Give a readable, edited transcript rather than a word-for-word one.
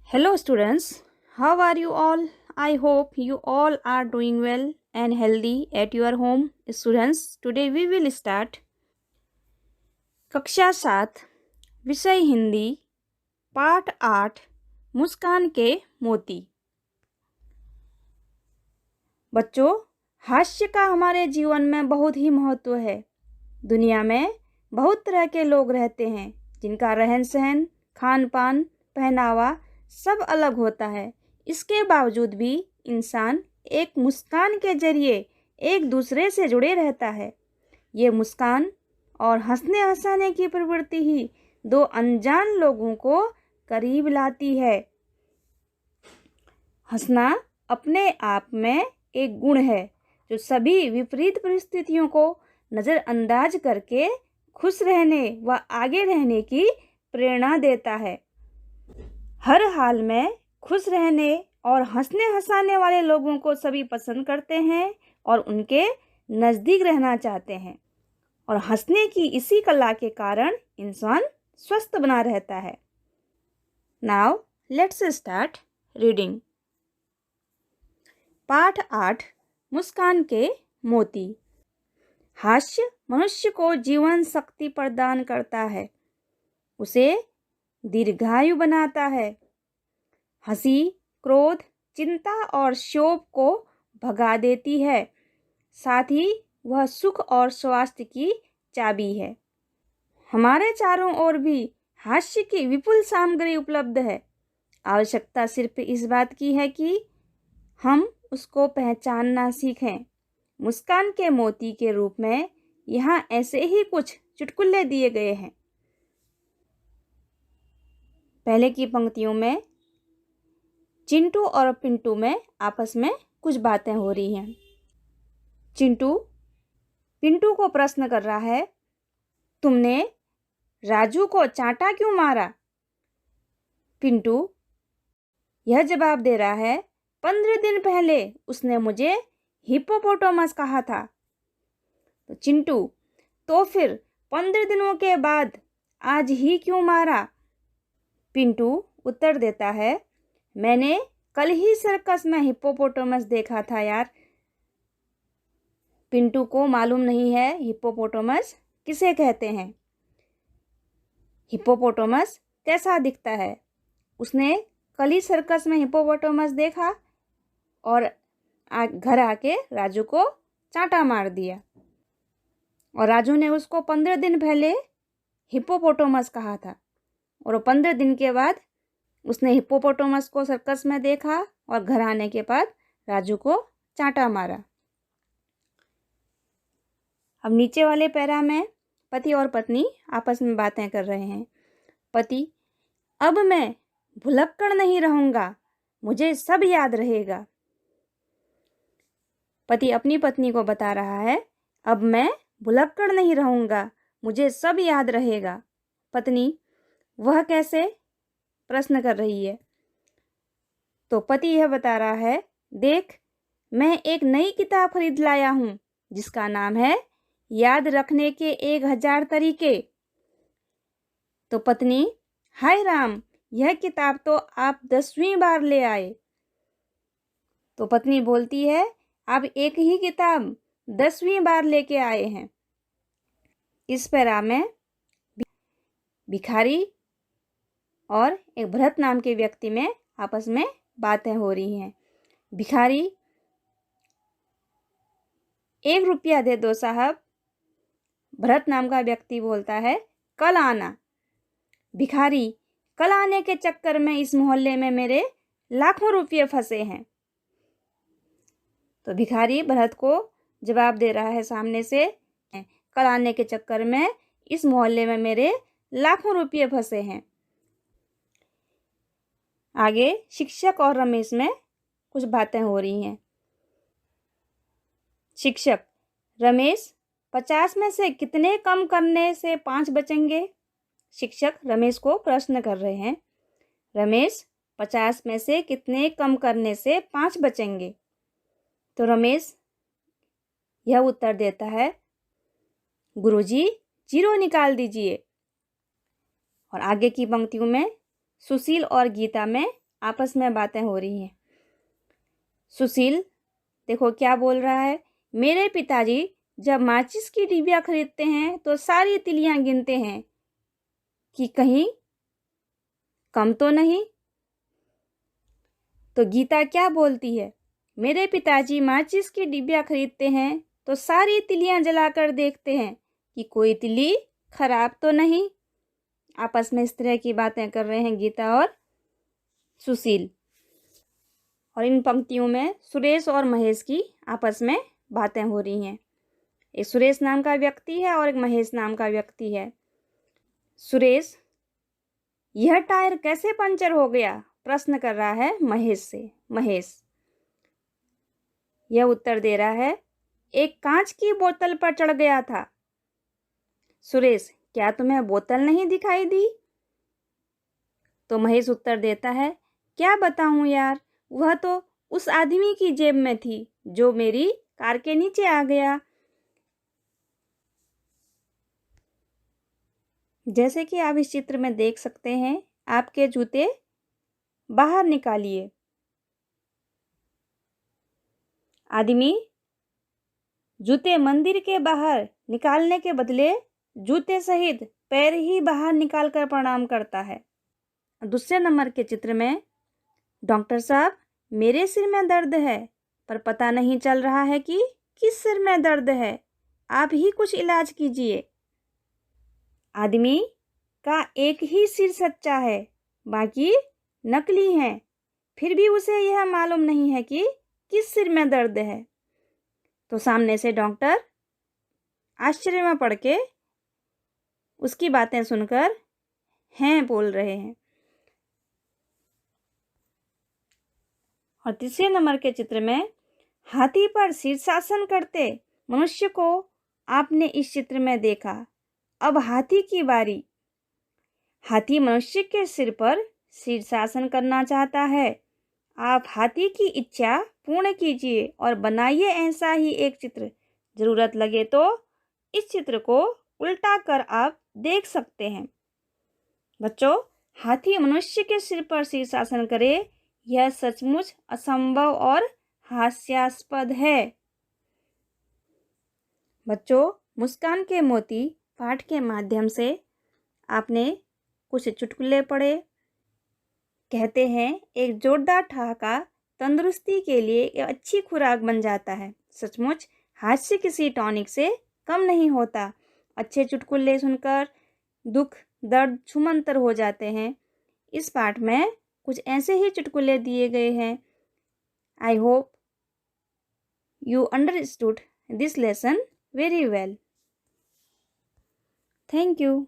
Hello students, how are you all? I hope you all are doing well and healthy at your home. Students, today we will start कक्षा 7 विषय हिंदी पाठ 8 मुस्कान के मोती। बच्चों, हास्य का हमारे जीवन में बहुत ही महत्व है। दुनिया में बहुत तरह के लोग रहते हैं जिनका रहन सहन, खान पान, पहनावा सब अलग होता है। इसके बावजूद भी इंसान एक मुस्कान के जरिए एक दूसरे से जुड़े रहता है। ये मुस्कान और हंसने हंसाने की प्रवृत्ति ही दो अनजान लोगों को करीब लाती है। हंसना अपने आप में एक गुण है जो सभी विपरीत परिस्थितियों को नज़रअंदाज करके खुश रहने व आगे रहने की प्रेरणा देता है। हर हाल में खुश रहने और हंसने हंसाने वाले लोगों को सभी पसंद करते हैं और उनके नज़दीक रहना चाहते हैं। और हंसने की इसी कला के कारण इंसान स्वस्थ बना रहता है। Now let's start reading. पाठ 8 मुस्कान के मोती। हास्य मनुष्य को जीवन शक्ति प्रदान करता है, उसे दीर्घायु बनाता है। हंसी क्रोध, चिंता और शोक को भगा देती है। साथ ही वह सुख और स्वास्थ्य की चाबी है। हमारे चारों ओर भी हास्य की विपुल सामग्री उपलब्ध है। आवश्यकता सिर्फ इस बात की है कि हम उसको पहचानना सीखें। मुस्कान के मोती के रूप में यहाँ ऐसे ही कुछ चुटकुले दिए गए हैं। पहले की पंक्तियों में चिंटू और पिंटू में आपस में कुछ बातें हो रही हैं। चिंटू पिंटू को प्रश्न कर रहा है, तुमने राजू को चांटा क्यों मारा? पिंटू यह जवाब दे रहा है, 15 दिन पहले उसने मुझे हिप्पोपोटामस कहा था। तो चिंटू, तो फिर 15 दिनों के बाद आज ही क्यों मारा? पिंटू उत्तर देता है, मैंने कल ही सर्कस में हिप्पोपोटामस देखा था यार। पिंटू को मालूम नहीं है हिप्पोपोटामस किसे कहते हैं। हिप्पोपोटामस कैसा दिखता है? उसने कल ही सर्कस में हिप्पोपोटामस देखा और घर आके राजू को चांटा मार दिया। और राजू ने उसको 15 दिन पहले हिप्पोपोटामस कहा था और 15 दिन के बाद उसने हिप्पोपोटामस को सर्कस में देखा और घर आने के बाद राजू को चांटा मारा। अब नीचे वाले पैरा में पति और पत्नी आपस में बातें कर रहे हैं। पति, अब मैं भुलक्कड़ नहीं रहूँगा, मुझे सब याद रहेगा। पति अपनी पत्नी को बता रहा है, अब मैं भुलक्कड़ नहीं रहूँगा, मुझे सब याद रहेगा। पत्नी, वह कैसे? प्रश्न कर रही है। तो पति यह बता रहा है, देख, मैं एक नई किताब खरीद लाया हूँ जिसका नाम है याद रखने के 1000 तरीके। तो पत्नी, हाय राम, यह किताब तो आप 10वीं बार ले आए। तो पत्नी बोलती है, आप एक ही किताब 10वीं बार लेके आए हैं। इस पैरा में भिखारी और एक भरत नाम के व्यक्ति में आपस में बातें हो रही हैं। भिखारी, 1 रुपया दे दो साहब। भरत नाम का व्यक्ति बोलता है कल आना। भिखारी, कल आने के चक्कर में इस मोहल्ले में मेरे लाखों रुपये फंसे हैं। तो भिखारी भरत को जवाब दे रहा है सामने से, कल आने के चक्कर में इस मोहल्ले में मेरे लाखों रुपये फंसे हैं। आगे शिक्षक और रमेश में कुछ बातें हो रही हैं। शिक्षक, रमेश 50 में से कितने कम करने से 5 बचेंगे? शिक्षक रमेश को प्रश्न कर रहे हैं, रमेश 50 में से कितने कम करने से 5 बचेंगे? तो रमेश यह उत्तर देता है, गुरुजी 0 निकाल दीजिए। और आगे की पंक्तियों में सुशील और गीता में आपस में बातें हो रही हैं। सुशील देखो क्या बोल रहा है, मेरे पिताजी जब माचिस की डिबिया खरीदते हैं तो सारी तिलियां गिनते हैं कि कहीं कम तो नहीं। तो गीता क्या बोलती है, मेरे पिताजी माचिस की डिबिया खरीदते हैं तो सारी तिलियां जलाकर देखते हैं कि कोई तिली खराब तो नहीं। आपस में इस तरह की बातें कर रहे हैं गीता और सुशील। और इन पंक्तियों में सुरेश और महेश की आपस में बातें हो रही हैं। एक सुरेश नाम का व्यक्ति है और एक महेश नाम का व्यक्ति है। सुरेश, यह टायर कैसे पंचर हो गया? प्रश्न कर रहा है महेश से। महेश यह उत्तर दे रहा है, एक कांच की बोतल पर चढ़ गया था। सुरेश, क्या तुम्हें बोतल नहीं दिखाई दी? तो महेश उत्तर देता है, क्या बताऊं यार, वह तो उस आदमी की जेब में थी जो मेरी कार के नीचे आ गया। जैसे कि आप इस चित्र में देख सकते हैं, आपके जूते बाहर निकालिए। आदमी जूते मंदिर के बाहर निकालने के बदले जूते सहित पैर ही बाहर निकालकर प्रणाम करता है। दूसरे नंबर के चित्र में, डॉक्टर साहब मेरे सिर में दर्द है पर पता नहीं चल रहा है कि किस सिर में दर्द है, आप ही कुछ इलाज कीजिए। आदमी का एक ही सिर सच्चा है, बाकी नकली हैं, फिर भी उसे यह मालूम नहीं है कि किस सिर में दर्द है। तो सामने से डॉक्टर आश्चर्य में पड़ के उसकी बातें सुनकर हैं बोल रहे हैं। और तीसरे नंबर के चित्र में, हाथी पर शीर्षासन करते मनुष्य को आपने इस चित्र में देखा, अब हाथी की बारी। हाथी मनुष्य के सिर पर शीर्षासन करना चाहता है। आप हाथी की इच्छा पूर्ण कीजिए और बनाइए ऐसा ही एक चित्र। जरूरत लगे तो इस चित्र को उल्टा कर आप देख सकते हैं। बच्चों, हाथी मनुष्य के सिर पर शीर्षासन करे, यह सचमुच असंभव और हास्यास्पद है। बच्चों, मुस्कान के मोती पाठ के माध्यम से आपने कुछ चुटकुले पढ़े। कहते हैं एक जोरदार ठहाका तंदुरुस्ती के लिए एक अच्छी खुराक बन जाता है। सचमुच हास्य किसी टॉनिक से कम नहीं होता। अच्छे चुटकुले सुनकर दुख दर्द छूमंतर हो जाते हैं। इस पाठ में कुछ ऐसे ही चुटकुले दिए गए हैं। I hope you understood this lesson very well. Thank you.